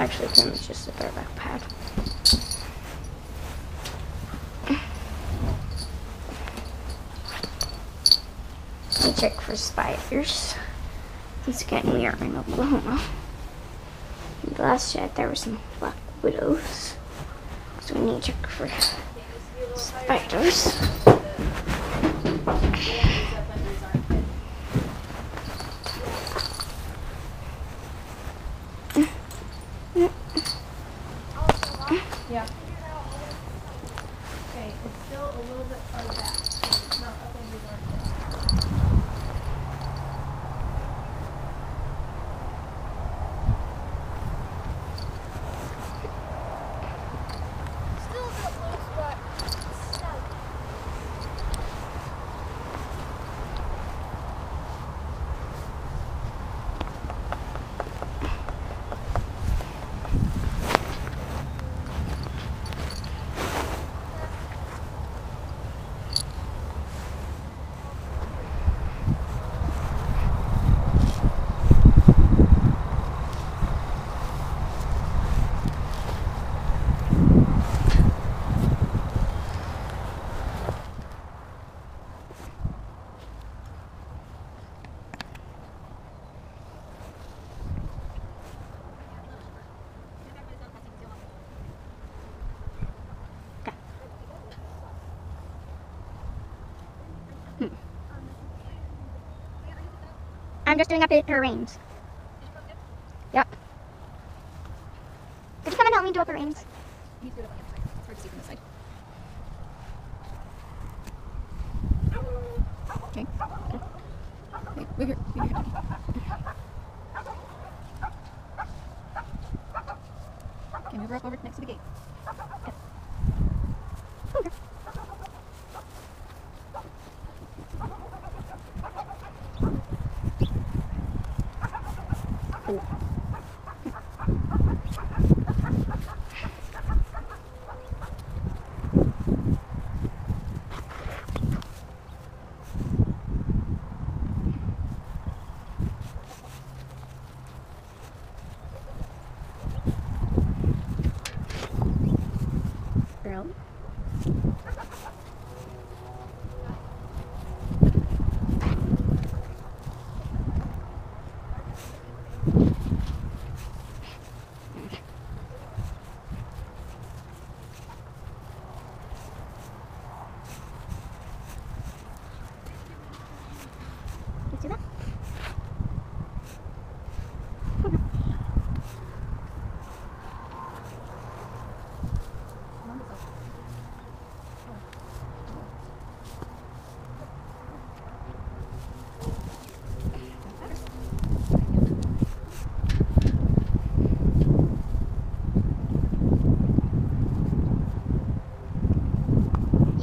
Actually, pretty much just a bareback pad. Let me check for spiders. Once again, we are in Oklahoma. In the last shed, there were some black widows, so we need to check for spiders. Yeah. Okay, it's still a little bit farther back. It's not up in the still a bit loose, but snug. I'm just doing up her reins. Yep. Could you come and help me do up her reins? You need to do it on the other side. It's hard to see from this side. Okay. Okay. Wait, move your head. Okay, move her up over next to the gate. Okay. Okay.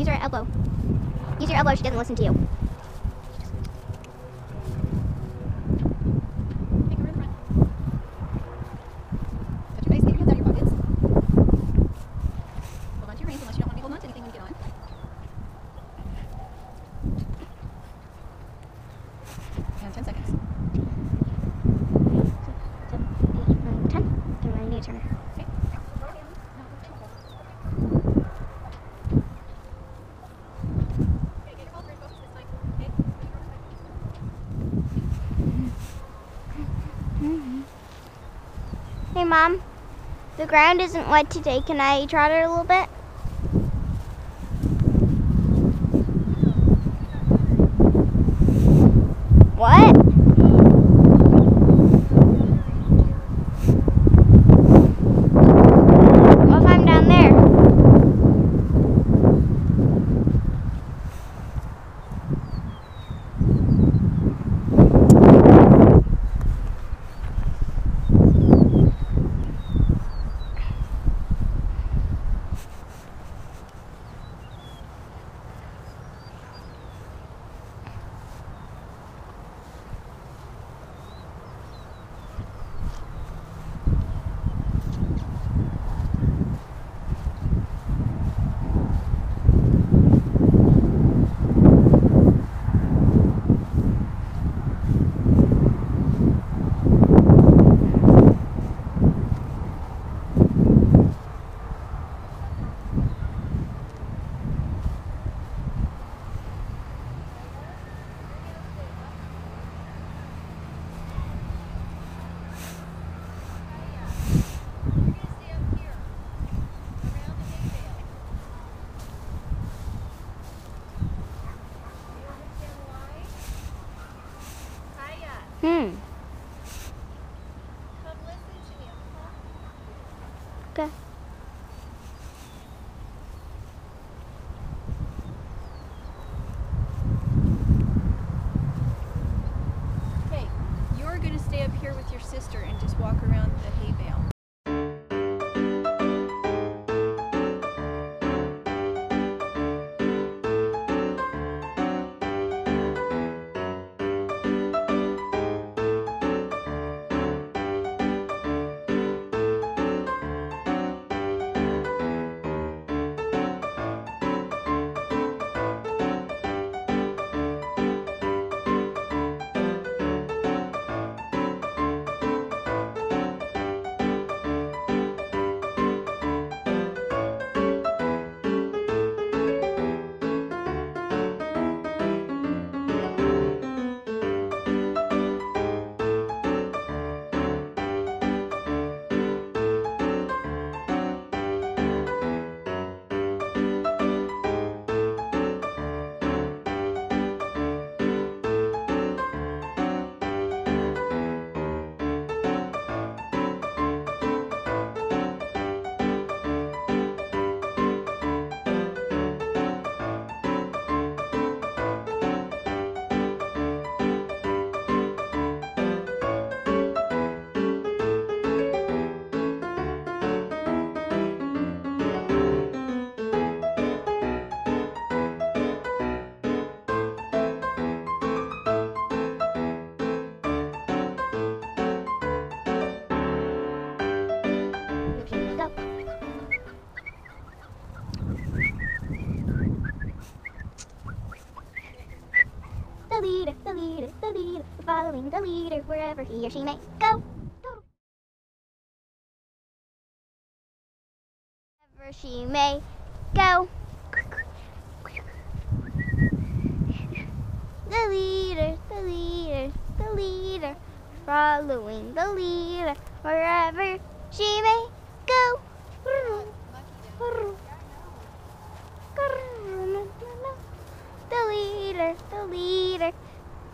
Use your elbow. Use your elbow. She doesn't listen to you. Take her in front. Touch your face. Get your hands out of your pockets. Hold on to your reins unless you don't want to be holding on to anything when you get on. And 10 seconds. 7, 8, 9, 10. Get my knee turner. Okay. Okay, get your ball through. Focus this time. Okay. Hey, Mom. The ground isn't wet today. Can I trot her a little bit? What? What if I'm down there? Hmm. Come listen to me. Okay. Okay, you're going to stay up here with your sister and just walk around the hay bale. Go. The leader, the leader, the leader, following the leader wherever he or she may go. Wherever she may go. The leader, the leader, the leader, following the leader wherever she may go. The leader, the leader,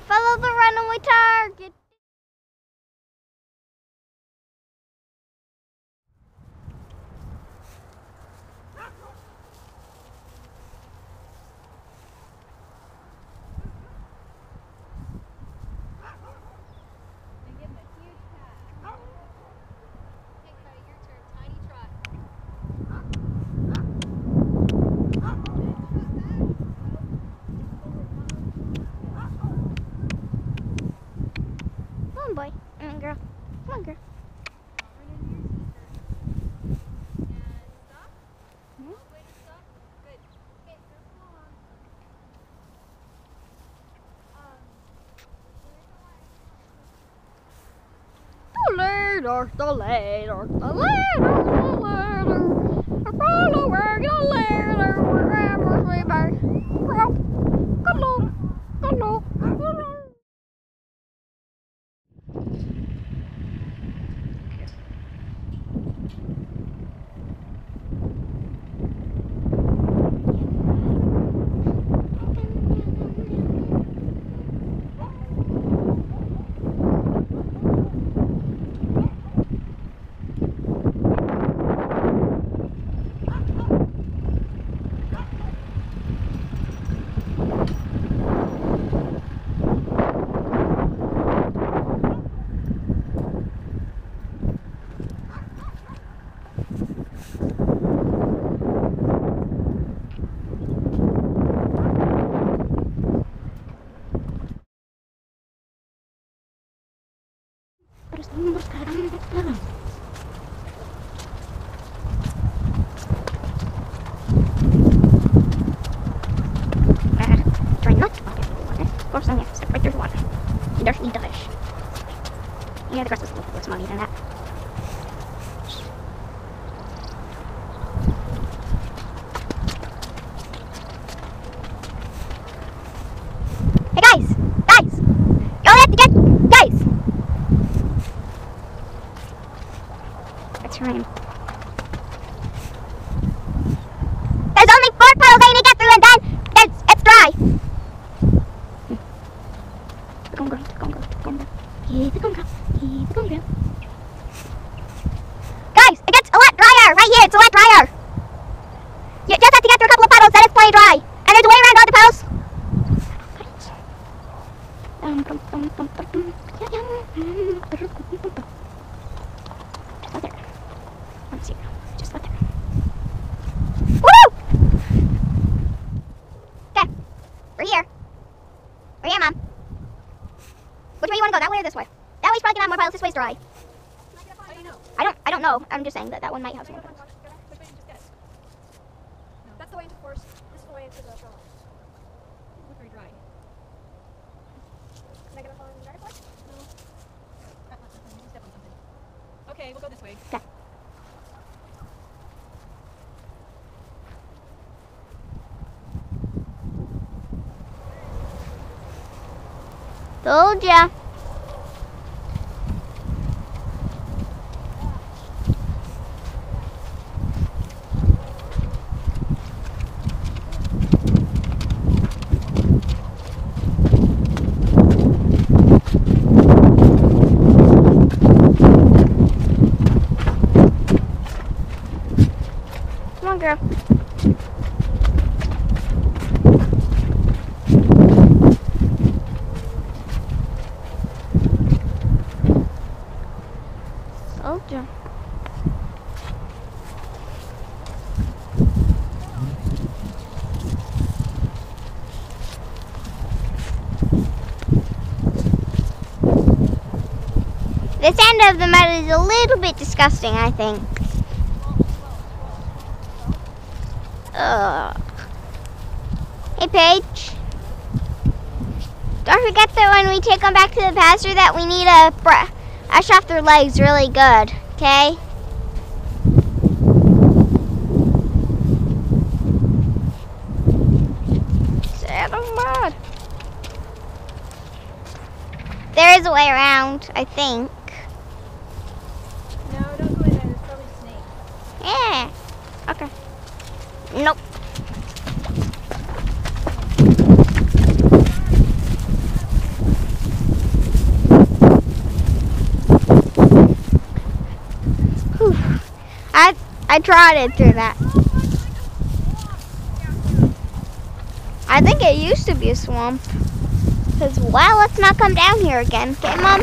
follow the runaway target. leader, the leader, the leader, the leader. Following your leader wherever we may. Hello, hello, hello. Try not to walk into the water. Of course, yeah, step right through the water. You don't need the fish. Yeah, the grass was a little bit smaller than that. Hey guys! Guys! You have to get... Guys! That's right. There's only 4 puddles I need to get through and then it's dry. Go, go, go, go, go, go. Keep it going, go. Keep it going, go. Guys, it gets a lot drier. Right here, it's a lot drier. You just have to get through a couple of puddles, then it's plenty dry. And there's a way around all the puddles. Just let there. Let's see. Just let there. Woo! Okay. We're here. We're here, Mom. Which way you want to go? That way or this way? That way's probably gonna have more piles. This way's dry. How do you know? I don't know. I'm just saying that one might have some more piles. Which way did you just guess? No. That's the way into the forest. This is the way into the shoreline. It's very dry. Can I get a phone in the dark? No. You step on something. Okay, we'll go this way. Okay. Told ya. Come on, girl. Soldier. This end of the mud is a little bit disgusting, I think. Hey, Paige. Don't forget that when we take them back to the pasture that we need to brush off their legs really good, okay? Sad mud. There is a way around, I think. No, don't go in there. There's probably a snake. Yeah. Okay. Nope. Whew. I trotted through that. I think it used to be a swamp. Because, well, let's not come down here again. Okay, Mom?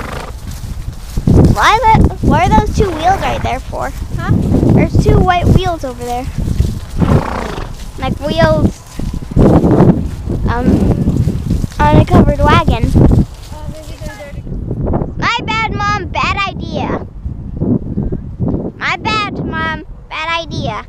What are those 2 wheels right there for? Huh? There's 2 white wheels over there. Like wheels on a covered wagon. Maybe they're there to... My bad, Mom. Bad idea. My bad, Mom. Bad idea.